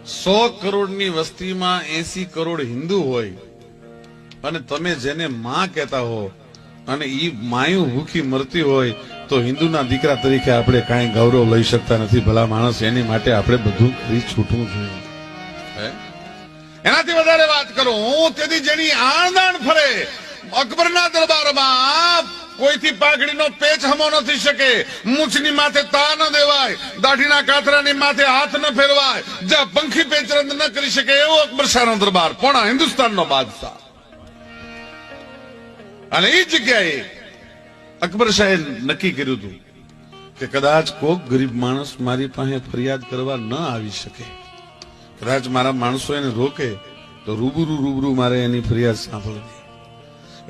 100 કરોડની વસ્તીમાં 80 કરોડ હિન્દુ હોય અને તમે જેને માં કહેતા હો અને ઈ માયું ભૂખી મરતી હોય તો હિન્દુના દીકરા તરીકે આપણે કાંઈ ગૌરવ લઈ શકતા નથી. ભલા માણસ, એની માટે આપણે બધું કરી છૂટવું જોઈએ. એનાથી વધારે વાત કરું હું, તેથી જેની આણદાણ ફરે અકબરના દરબારમાં કોઈથી પાઘડીનો પેચ હમો નથી શકે, મૂછની માથે તા ન દેવાય, દાઢીના કાતરાની માથે હાથ ન ફેરવાય, જ્યાં પંખી પેચરંદ ન કરી શકે એવો અકબર શાહનો દરબાર, પોણા હિન્દુસ્તાનનો બાદશાહ. અને એ જગ્યાએ અકબર શાહે નક્કી કર્યું હતું કે કદાચ કોક ગરીબ માણસ મારી પાસે ફરિયાદ કરવા ન આવી શકે, કદાચ મારા માણસો એને રોકે તો રૂબરૂ મારે એની ફરિયાદ સાંભળવી.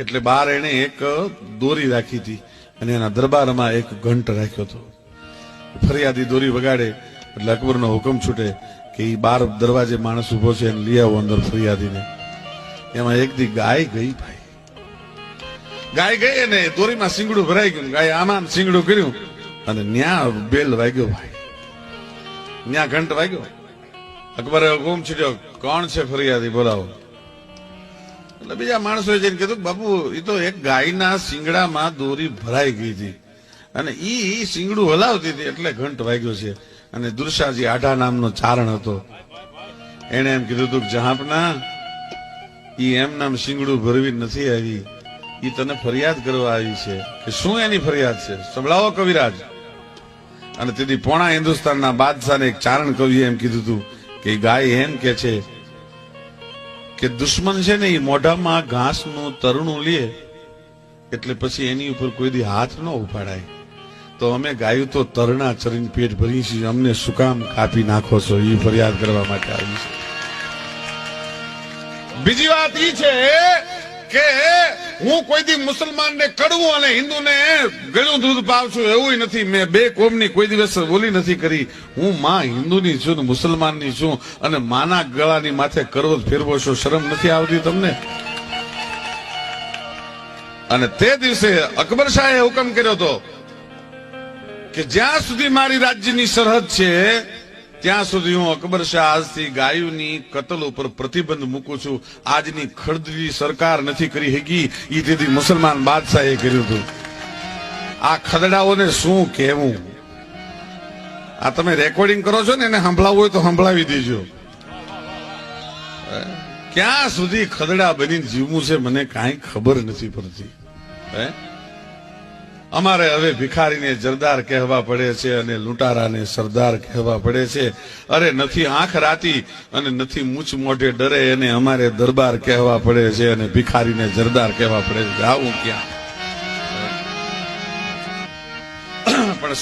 એટલે બહાર એને એક દોરી રાખી હતી અને એના દરબારમાં એક ઘંટ રાખ્યો હતો. ફરિયાદી દોરી વગાડે એટલે અકબરનો હુકમ છૂટે કે એ બાર દરવાજે માણસ ઉભો છે એને લઈ આવો અંદર ફરિયાદીને. એમાં એક દી ગાય ગઈ ભાઈ, ગાય ગઈ અને દોરીમાં સિંગડું ભરાઈ ગયું. ગાય આમાં સિંગડું કર્યું અને ન્યા બેલ વાગ્યો ભાઈ, ન્યા ઘંટ વાગ્યો. અકબરે હુકમ છૂટ્યો, કોણ છે ફરિયાદી, બોલાવો. એટલે બીજા માણસોએ જઈને કીધું, બાપુ એ તો એક ગાયના સિંગડામાં દોરી ભરાઈ ગઈ હતી અને ઈ સિંગડું હલાવતી હતી એટલે ઘંટ વાગ્યો છે. અને દુર્શાજી આઢા નામનો ચારણ હતો, એને એમ કીધું હતું, જહાંપના ઈ એમ નામ સિંગડું ભરવી નથી આવી, ઈ તને ફરિયાદ કરવા આવી છે. કે શું એની ફરિયાદ છે, સંભળાવો કવિરાજ. અને તેથી પોણા હિન્દુસ્તાનના બાદશાહને એક ચારણ કવિએ એમ કીધું હતું કે ગાય એમ કે છે કે દુશ્મન છે ને એ મોઢામાં ઘાસનું તરણું લે એટલે પછી એની ઉપર કોઈ દી હાથ ન ઉપાડાય, તો અમે ગાયું તો તરણા ચરીને પેટ ભરી છીએ, અમને શું કામ કાપી નાખો છો, એ ફરિયાદ કરવા માટે આવી છે. બીજી વાત એ છે કે હું કોઈ દી મુસલમાનને કડવું અને હિન્દુને ગળ્યું દૂધ પાવ છું એવું નથી. મેં બે કોમની કોઈ દિવસ બોલી નથી કરી. હું માં હિન્દુની છું ને મુસલમાનની છું અને માના ગળાની માથે કરવત ફેરવો છો, શરમ નથી આવતી તમને? અને તે દિવસે અકબર શાહે હુકમ કર્યો હતો કે જ્યાં સુધી મારી રાજ્યની સરહદ છે ત્યાં સુધી હું અકબર શાહ આજથી ગાયોની કતલ ઉપર પ્રતિબંધ મૂકું છું. આજની ખડદલી સરકાર નથી કરી શકી, એ તેથી મુસલમાન બાદશાહે કર્યું હતું. આ ખદડાઓને શું કહેવું? આ તમે રેકોર્ડિંગ કરો છો ને, એને સંભળાવવું હોય તો સંભળાવી દેજો. ક્યાં સુધી ખદડા બનીને જીવવું છે મને કાંઈ ખબર નથી પડતી. અમારે હવે ભિખારીને જરદાર કહેવા પડે છે અને લૂંટારાને સરદાર કહેવા પડે છે. અરે નથી આંખ રાતી અને નથી મૂછ મોઢે ડરે, અને અમારે દરબાર કહેવા પડે છે અને ભિખારીને જરદાર કહેવા પડે છે. આવું ક્યાં? પણ